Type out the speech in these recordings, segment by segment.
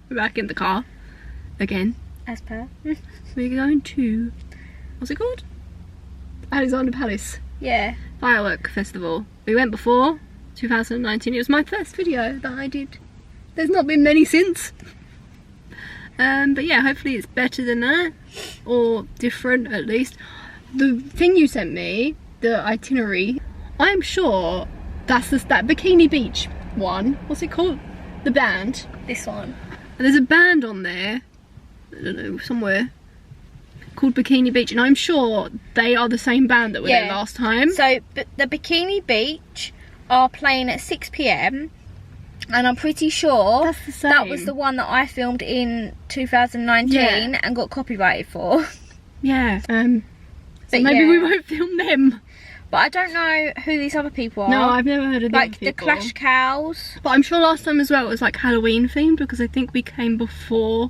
We're back in the car again. As per. We're going to, what's it called? Alexandra Palace. Yeah. Firework Festival. We went before, 2019. It was my first video that I did. There's not been many since. But yeah, hopefully it's better than that. Or different at least. The thing you sent me, the itinerary, I'm sure that's that Bikini Beach one. What's it called? The band. This one. And there's a band on there, I don't know, somewhere, called Bikini Beach, and I'm sure they are the same band that were there last time. So the Bikini Beach are playing at 6 PM, and I'm pretty sure That's the same. that was the one that I filmed in 2019 and got copyrighted for. Yeah. So But maybe yeah. we won't film them. But I don't know who these other people are. No, I've never heard of them. Like the Clash Cows. But I'm sure last time as well it was like Halloween themed, because I think we came before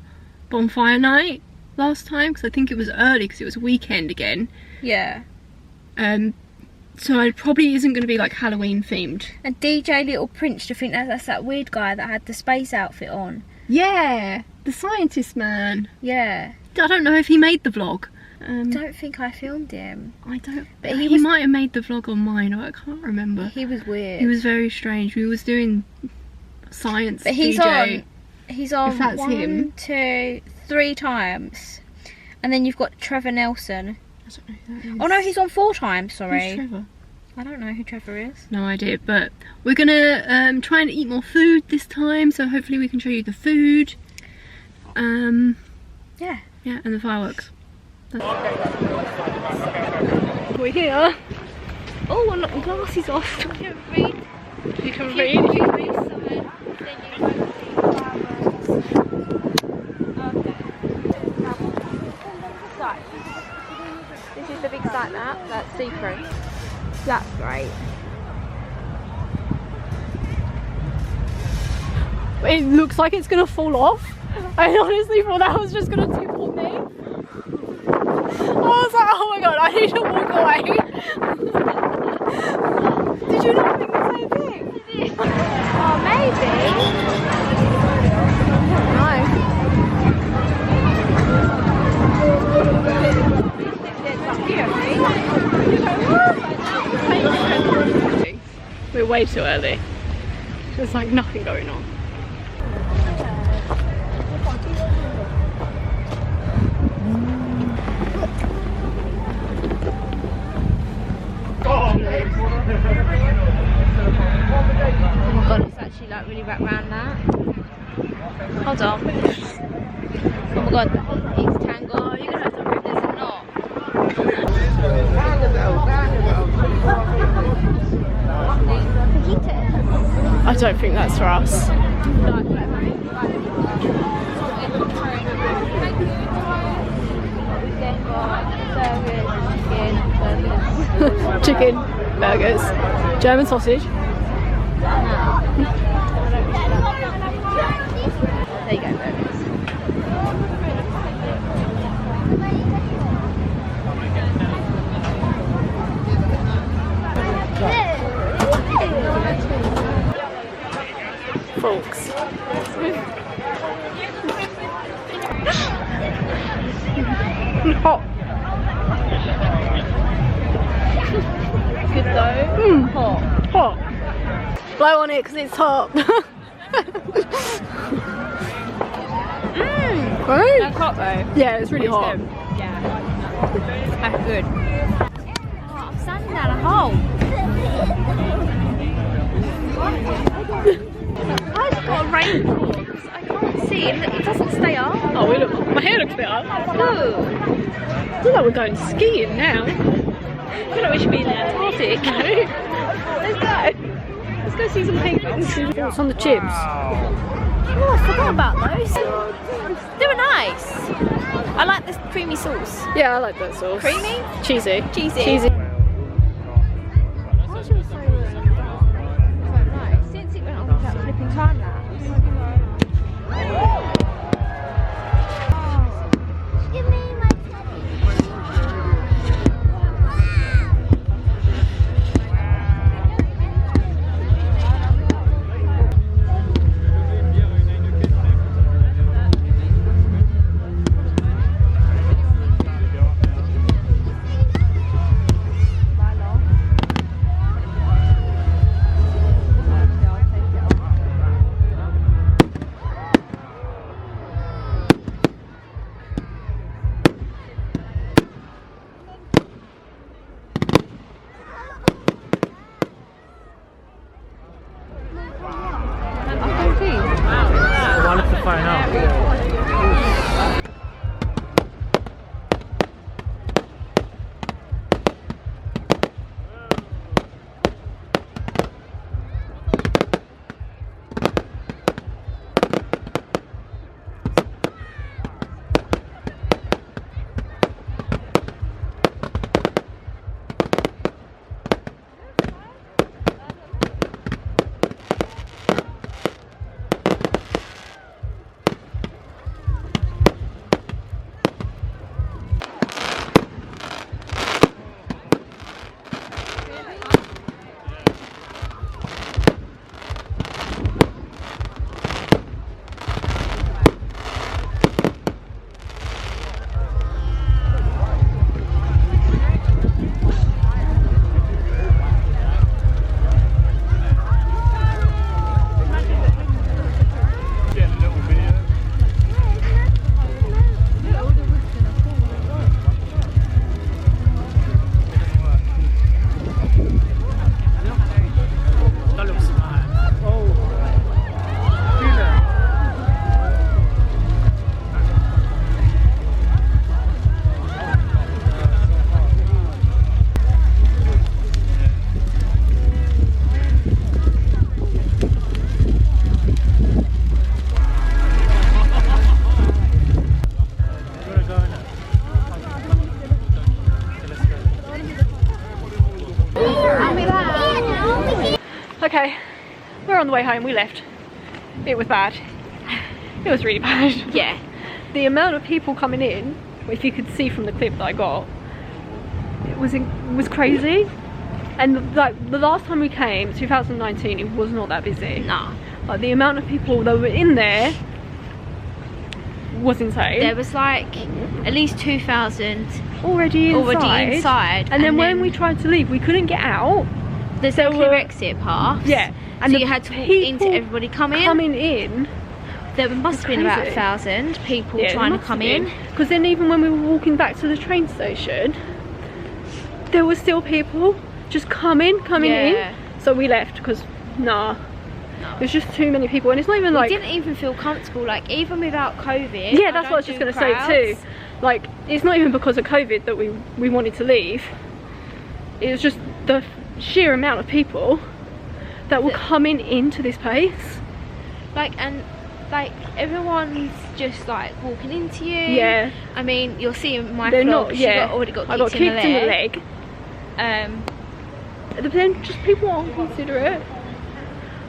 bonfire night last time, because I think it was early because it was weekend again. Yeah. So it probably isn't going to be like Halloween themed. And DJ Little Prince, do you think that's that weird guy that had the space outfit on? Yeah, the scientist man. Yeah. I don't know if he made the vlog. Don't think I filmed him. I don't. But He might have made the vlog on mine. I can't remember. He was weird. He was very strange. We was doing science. But he's DJ. on. He's on If that's 1, him. 2, 3 times, and then you've got Trevor Nelson. I don't know who that is. Oh no, he's on 4 times. Sorry. Who's Trevor? I don't know who Trevor is. No idea. But we're gonna try and eat more food this time. So hopefully we can show you the food. Yeah. Yeah, and the fireworks. We're here. Oh, I knocked my glasses off. You can read. You can If read. you read something, then you hopefully fireworks. Okay. So, this is the big site map. That's see-through. That's great. It looks like it's gonna fall off. I honestly thought that was just gonna tip on me. I was like, oh my god, I need to walk away. Did you not think the same thing? Oh, maybe. We're way too early. There's like nothing going on. Oh my god, it's actually like really wrapped around that. Hold on. Oh my god, it's tangled. Oh, you're gonna have to rip this or not. I don't think that's for us. Chicken, burgers, German sausage. There you go, burgers. Forks. Hot. Good though. Hot. Hot. Blow on it because it's hot. Right? That's hot though. Yeah, it's really hot. Good. Yeah. That's good. Oh, I'm standing down a hole. I've got a raincoat. I can't see it. It doesn't stay up. Oh, we look. My hair looks better. No. I feel like we're going skiing now. I feel like we should be in the Antarctic. Let's go. Let's go see some penguins. What's on the chips? Oh, I forgot about those. They were nice. I like this creamy sauce. Yeah, I like that sauce. Creamy? Cheesy. Cheesy. Cheesy. Since it went on that flipping time lapse. Give me my bonfire now. Okay, we're on the way home. We left. It was bad. It was really bad. Yeah. The amount of people coming in, if you could see from the clip that I got, it was crazy. And like the last time we came, 2019, it was not that busy. Nah. Like the amount of people that were in there was insane. There was like at least 2,000 already inside. And then when we tried to leave, we couldn't get out. There's no clear exit path. Yeah. And so you had to walk into everybody coming in. There must have been about 1,000 people trying to come in. Because then even when we were walking back to the train station, there were still people just coming in. So we left because there's just too many people, and it's not even like... We didn't even feel comfortable, like even without COVID. Yeah, that's what I was just going to say too. Like, it's not even because of COVID that we wanted to leave. It was just the sheer amount of people that were coming into this place. Like, and like everyone's just like walking into you. Yeah. I mean, you'll see in my They're vlog, not, yeah. already got I got kicked in the leg. But then just people aren't considerate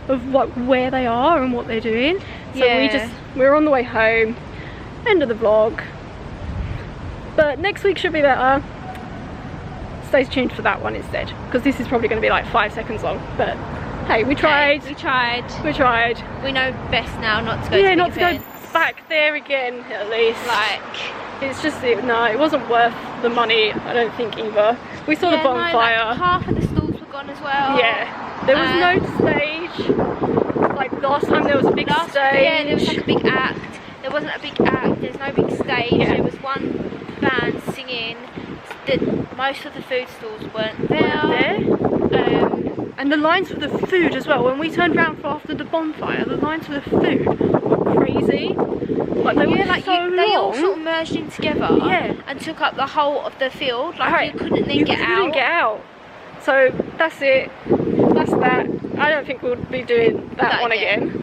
of like where they are and what they're doing. So we're on the way home. End of the vlog. But next week should be better. Stay tuned for that one instead, because this is probably going to be like 5 seconds long. But hey, we tried. We tried. We know best now not to go. Yeah, not to go back there again. At least, like, it's just it wasn't worth the money. I don't think either. We saw the bonfire. No, like, half of the stalls were gone as well. Yeah, there was no stage. Like last time, there was a big stage. Yeah, there was like a big act. There wasn't a big act. There's no big stage. Yeah. There was one band singing. Most of the food stalls weren't there. And the lines for the food as well. When we turned around for after the bonfire, the lines for the food were crazy. Like they were so long. They all sort of merged in together. Yeah. And took up the whole of the field. Like you couldn't then get out. You couldn't get out. So that's it. That's that. I don't think we'll be doing that one again.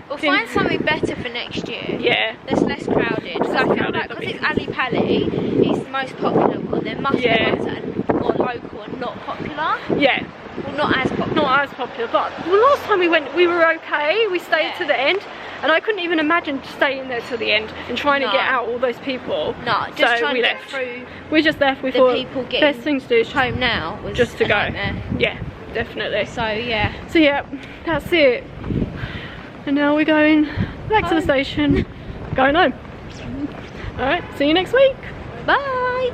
We'll find something better for next year. Yeah. That's less crowded. So I feel like because it's Ali Pali, it's the most popular one. There must be ones that are more local and not popular. Yeah. Well, not as popular. Not as popular, but the last time we went, we were okay. We stayed to the end, and I couldn't even imagine staying there till the end and trying to get out all those people. No, just trying to get through. We just left. We thought people best thing to do is home now was just to go. Nightmare. Yeah, definitely. So yeah. So yeah, that's it. And now we're going back to the station, going home. Alright, see you next week. Bye.